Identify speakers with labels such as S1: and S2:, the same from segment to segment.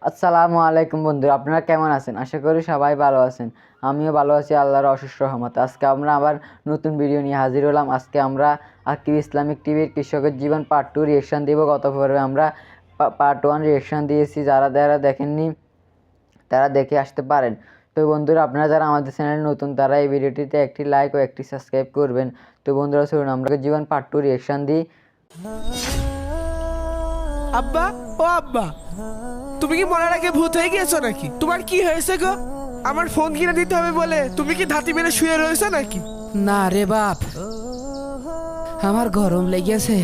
S1: আসসালামু আলাইকুম বন্ধুরা, আপনারা কেমন আছেন? আশা করি সবাই ভালো আছেন। আমিও ভালো আছি, আল্লাহর অশেষ রহমতে। আজকে আমরা আবার নতুন ভিডিও নিয়ে হাজির হলাম। আজকে আমরা আকিব ইসলামিক টিভির কৃষকের জীবন পার্ট 2 রিয়েকশন দিব। গত পর্বে আমরা পার্ট 1 রিয়েকশন দিয়েছি। যারা দেখেননি তারা দেখে আসতে পারেন। তো বন্ধুরা, আপনারা যারা আমাদের চ্যানেলে নতুন তারা এই ভিডিওটিতে একটি লাইক ও একটি সাবস্ক্রাইব করবেন। তো বন্ধুরা চলুন আমরা জীবন পার্ট 2 রিয়েকশন দিই।
S2: আব্বা, ও আব্বা, তুমি কি মরার আগে ভূত হয়ে গিয়েছো নাকি? তোমার কি হয়েছে গো? আমার ফোন কিনে দিতে হবে বলে তুমি কি ধাতি মেরে শুয়ে রয়েছো নাকি?
S3: না রে বাপ, আমার গরম লেগেছে।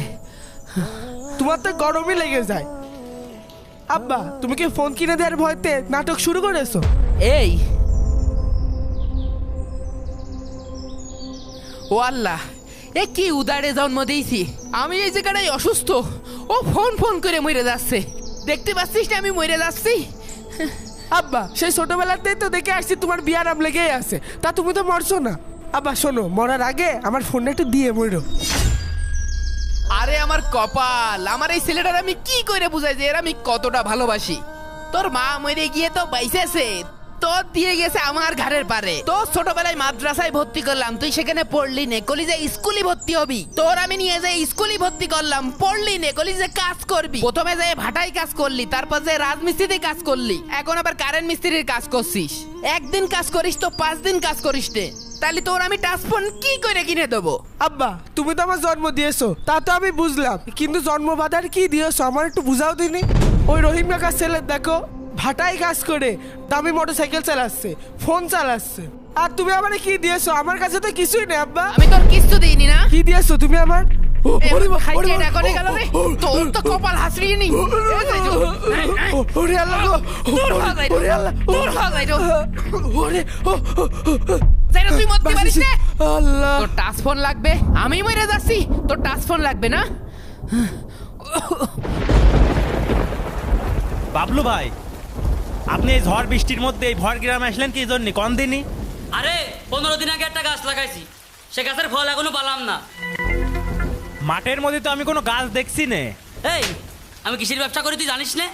S2: তোমার তো গরমই লেগে যায়। আব্বা, তুমি কি ফোন কিনে দেওয়ার ভয়তে নাটক শুরু করেছো?
S3: এই ও আল্লাহ, এ কি উদারে জন্ম দিয়েছি আমি। এই জায়গাটাই অসুস্থ। ও ফোন ফোন করে মরে যাচ্ছে। দেখতে পাচ্ছিস না আমি মরে যাচ্ছি?
S2: আব্বা, সেই ছোটবেলাতেই তো দেখে আসছি তোমার বিয়ার আম লেগেই আছে, তা তুমি তো মরছো না। আব্বা শোনো, মরার আগে আমার ফোনটা একটু দিয়ে মরো।
S3: আরে আমার কপাল, আমার এই ছেলেটার আমি কি করে বুঝাই যে এর আমি কতটা ভালোবাসি। তোর মা মরে গিয়ে তো বাইসেছে, তোর দিয়ে গেছে আমার ঘরের পারে। তোর ছোটবেলায় মাদ্রাসায় ভর্তি করলাম, তুই সেখানে পড়লি নে, কলি যে স্কুলে ভর্তি হবি। তোর আমি নিয়ে যাই স্কুলে ভর্তি করলাম, পড়লি নে, কলি যে কাজ করবি। প্রথমে যে ভাটাই কাজ করলি, তারপর যে রাজমিস্ত্রিতে কাজ করলি, এখন আবার কারেন্ট মিস্ত্রির কাজ করছিস। একদিন কাজ করিস তো 5 দিন কাজ করিস নে, তাহলে তোর আমি টাচ ফোন কি করে কিনে দেবো?
S2: আব্বা, তুমি তো আমার জন্ম দিয়েছো, তা তো আমি বুঝলাম, কিন্তু জন্ম বাধার কি দিয়েছো আমার একটু বুঝাও দিনি। ওই রহিম কাকার ছেলে দেখো, ভাটাই কাজ করে দামি মোটরসাইকেল চালাচ্ছে, ফোন চালাচ্ছে, আর তুমি আমারে কি দিয়েছো? আমার কাছে তো কিছুই নেই আব্বা।
S3: আমি তোর কিচ্ছু দিইনি না।
S2: কি দিয়েছো তুমি আমার?
S3: এ,
S2: ওরে বাবা,
S3: খাইতে
S2: ওরে বাবা,
S3: এটা করে গেল রে। তোর তো কপাল হাসড়িয়ে নি।
S2: ওরে আল্লাহ গো, ওরে আল্লাহ, ওরে
S3: তুই মরতে পারিস না।
S2: আল্লাহ।
S3: তোর টাচ ফোন লাগবে, আমি মরে যাচ্ছি, তোর টাচ ফোন লাগবে না।
S4: বাবলু ভাই, আপনি এই ঝড় বৃষ্টির মধ্যে এই ভর গ্রামে আসলেন কি জন্য? কোন দিনই?
S5: আরে 15 দিন আগে একটা গাছ লাগাইছি, সে গাছের ফল এখনো পালাম না।
S4: মাঠের মধ্যে তো আমি কোনো গাছ দেখছি না।
S5: এই, আমি কিসের ব্যবসা করি তুই জানিস না?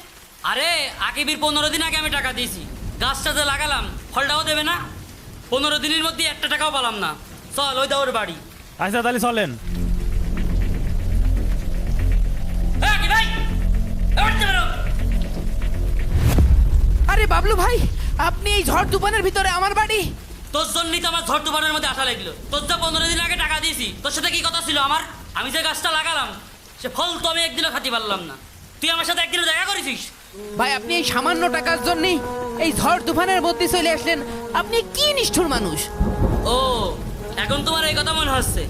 S5: আরে আকিবির 15 দিন আগে আমি টাকা দিয়েছি, গাছটা যে লাগালাম ফলটাও দেবে না। 15 দিনের মধ্যে একটা টাকাও পালাম না। চল ওই দাওর বাড়ি।
S4: আচ্ছা তাহলে চলেন।
S5: এই, আকিব ভাই, এবার চলে বেরো।
S3: আরে বাবলু ভাই, আপনি এই ঝড় তুফানের ভিতরে আমার বাড়ি?
S5: তোর জন্যই তো আমার ঝড় তুফানের মধ্যে আসা লাগলো। তোর যা 15 দিন আগে টাকা দিয়েছি, তোর সাথে কি কথা ছিল আমার? আমি যে গাছটা লাগালাম সে ফল তো আমি একদিনও খাতে পারলাম না। তুই আমার সাথে একদিনও দেখা করেছিস?
S3: ভাই, আপনি এই সামান্য টাকার জন্যই এই ঝড় তুফানের মধ্যে চলে আসলেন। আপনি কি নিষ্ঠুর মানুষ।
S5: ও, এখন তোমার এই কথা মনে হচ্ছে?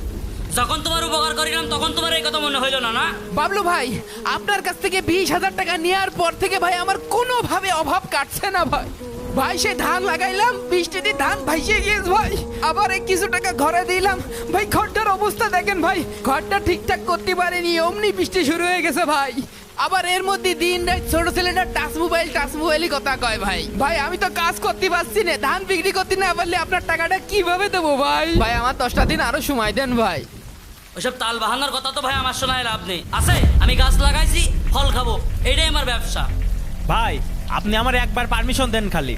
S5: যখন তোমার উপকার করিলাম তখন তোমার এই কথা মনে হইল না? না
S3: বাবলু ভাই, আপনার কাছ থেকে 20,000 টাকা নেওয়ার পর থেকে ভাই আমার কোনোভাবে অভাব কাটছে না ভাই। ভাই, সে ধান লাগাইলাম, বৃষ্টিতে ধান ভাইসে গিয়েছে ভাই। আবার এই কিছু টাকা ঘরে দিলাম ভাই। ঘরটার অবস্থা দেখেন ভাই, ঘরটা ঠিকঠাক করতে পারেনি, অমনি বৃষ্টি শুরু হয়ে গেছে ভাই। আবার এর মধ্যে দিন রাত ছোট ছেলেটা টাচ মোবাইলই কথা কয় ভাই। ভাই, আমি তো কাজ করতে পারছি না, ধান বিক্রি করতে না পারলে আপনার টাকাটা কিভাবে দেবো ভাই? ভাই, আমার 10টা দিন আরো সময় দেন ভাই।
S5: ওইসব তাল বাহানার কথা তো ভাই আমার শোনায় লাভ নেই। আছে, আমি গাছ লাগাইছি, ফল খাবো, এটাই আমার ব্যবসা।
S4: ভাই, আপনি আমার একবার পারমিশন দেন খালি।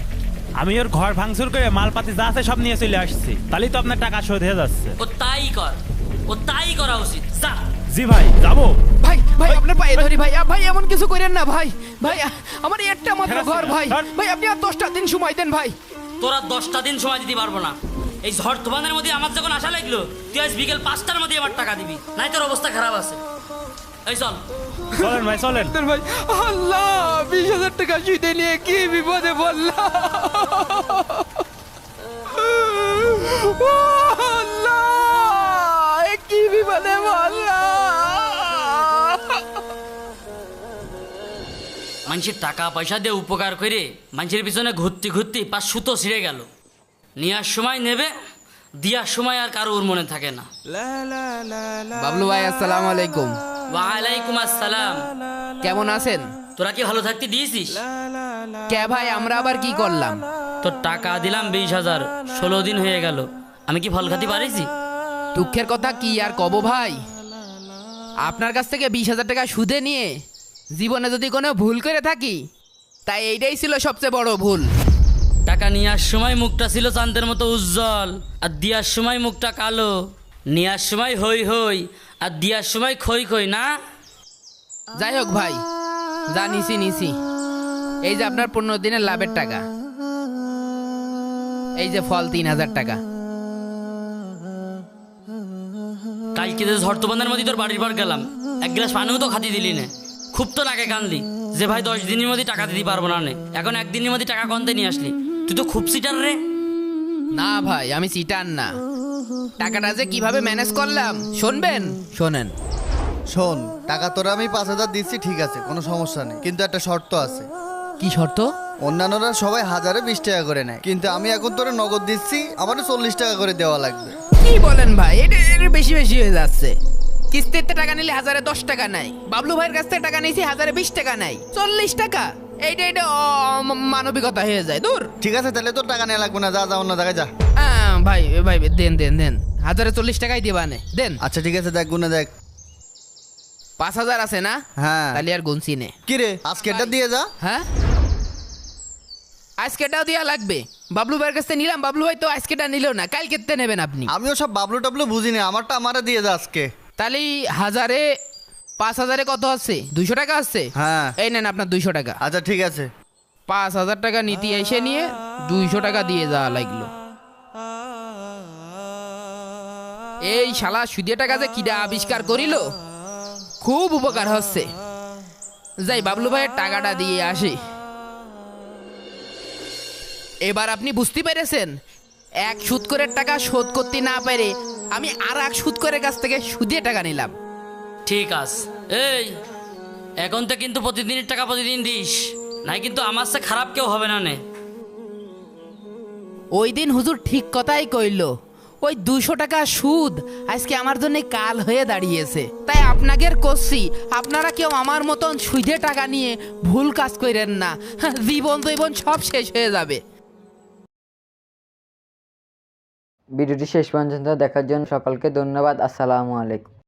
S4: আমি ওর ঘর ভাঙচুর করে মালপাতি যা আছে সব নিয়ে চলে আসছি, তাহলেই তো আপনার টাকা শোধ হয়ে যাচ্ছে।
S5: ও তাই কর, ও তাই করা উচিত। যা।
S4: জি ভাই, যাবো।
S3: ভাই ভাই, আপনার পায়ে ধরি ভাই। ভাই, এমন কিছু করেন না ভাই। ভাই, আমার একটা মাত্র ঘর ভাই। ভাই, আপনি আর 10টা দিন সময় দেন ভাই।
S5: তোরা 10টা দিন সময় দিতে পারবো না। এই ঝড় তুফানের মধ্যে আমার যখন আশা লাগলো, তুই আজ বিকেল 5টার মধ্যে আমার টাকা দিবি, নাই তোর অবস্থা খারাপ আছে। এই চল।
S4: চলেন ভাই, চলেন।
S3: ভাই, আল্লাহ, 20,000 টাকা সুদে নিয়ে কি বিপদে বললাম। আল্লাহ, এ কি বিপদে বললাম।
S5: মানুষের টাকা পয়সা দিয়ে উপকার করে মানুষের পিছনে ঘুরতে ঘুরতে পা সুতো ছিঁড়ে গেল। নেওয়ার সময় নেবে, দেওয়ার সময় আর কারোর মনে থাকে না।
S3: বাবলু ভাই, আসসালামু আলাইকুম।
S5: ওয়ালাইকুম আসসালাম।
S3: কেমন আছেন?
S5: তোরা কি ভালো থাকতে দিয়েছিস?
S3: কে ভাই, আমরা আবার কি করলাম?
S5: তোর টাকা দিলাম 20,000, 16 দিন হয়ে গেল, আমি কি ফল খাতে পারিছি?
S3: দুঃখের কথা কি আর কব ভাই। আপনার কাছ থেকে 20,000 টাকা সুদে নিয়ে জীবনে যদি কোনো ভুল করে থাকি, তাই এইটাই ছিল সবচেয়ে বড় ভুল।
S5: টাকা নেওয়ার সময় মুখটা ছিল চাঁদের মতো উজ্জ্বল, আর দেওয়ার সময় মুখটা কালো। নেওয়ার সময় হই হই, আর দেওয়ার সময় খই খই, না?
S3: যাই হোক ভাই, যা নিছি। এই যে আপনার 15 দিনের লাভের টাকা, এই যে ফল 3000 টাকা।
S5: কালকে যে ঝড় তুফানের মধ্যে তোর বাড়ির পর গেলাম, এক গ্লাস পানিও তো খাতি দিলি না। খুব তো নাকে কানলি যে ভাই 10 দিনের মধ্যে টাকা দিতে পারবো না নে। এখন একদিনের মধ্যে টাকা কনতে নিয়ে আসলি, তুই তো খুব সিটার রে।
S3: না ভাই, আমি চিটার না। টাকাটা যে কিভাবে ম্যানেজ করলাম শুনবেন? শোনেন।
S6: শোন, টাকা তোরা আমি 5,000 দিচ্ছি, ঠিক আছে, কোনো সমস্যা নেই, কিন্তু একটা শর্ত আছে।
S3: কি শর্ত?
S6: অন্যান্যরা সবাই 1020 টাকা করে নেয়, কিন্তু আমি এখন তোরা নগদ দিচ্ছি, আমারও 40 টাকা করে দেওয়া লাগবে।
S3: কি বলেন ভাই, এটা বেশি হয়ে যাচ্ছে। কিস্তিতে টাকা নিলে 1010 টাকা নাই, বাবলু ভাইয়ের কাছ থেকে টাকা নিয়েছি 1020 টাকা নাই, 40 টাকা। এইটা মানবিকতা হয়ে যায়। দূর।
S6: ঠিক আছে, তাহলে তোর টাকা নেওয়া লাগবে না, যা অন্য জায়গায় যা।
S3: ভাই দেন 1040 টাকাই দিবা নে, দেন।
S6: আচ্ছা ঠিক আছে, দেখ গুনে দেখ।
S3: 5000 আছে না?
S6: হ্যাঁ।
S3: তাহলে আর গুনছি নে।
S6: কি রে, আজকে এটা দিয়ে যা।
S3: হ্যাঁ, আজকেটাও দেওয়া লাগবে। বাবলু ভাইয়ের কাছ থেকে নিলাম, বাবলু ভাই তো আজকেটা নিল না, কালকে নেবেন আপনি।
S6: আমিও সব বাবলু টাবলু বুঝিনি, আমারটা আমারে দিয়ে যা আজকে।
S3: তাহলে 5000-এ কত আছে? 200 টাকা আছে।
S6: হ্যাঁ।
S3: এই নেন আপনার 200 টাকা।
S6: আচ্ছা ঠিক আছে।
S3: 5000 টাকা নীতি এসে নিয়ে 200 টাকা দিয়ে যাওয়া লাগলো। এই শালা সুদে টাকা যে কিডা আবিষ্কার করিল, খুব উপকার হচ্ছে। যাই বাবলু ভাইয়ের টাকাটা দিয়ে আসি। এবার আপনি বুঝতে পেরেছেন, এক সুদ করে টাকা শোধ করতে না পেরে আমি আর এক সুদ করে কাছ থেকে সুদে টাকা নিলাম।
S5: ঠিক আছে, এই এখন তো কিন্তু প্রতিদিনের টাকা প্রতিদিন দিস, নাই কিন্তু আমার সে খারাপ কেউ হবে না নে।
S3: ওই দিন হুজুর ঠিক কথাই কইল, ওই 200 টাকা সুদ আজকে আমার জন্য কাল হয়ে দাঁড়িয়েছে। তাই আপনাকে করছি, আপনারা কেউ আমার মতন সুদে টাকা নিয়ে ভুল কাজ করেন না, জীবন সব শেষ হয়ে যাবে।
S1: ভিডিওটি শেষ পর্যন্ত দেখার জন্য সকলকে ধন্যবাদ। আসসালামু আলাইকুম।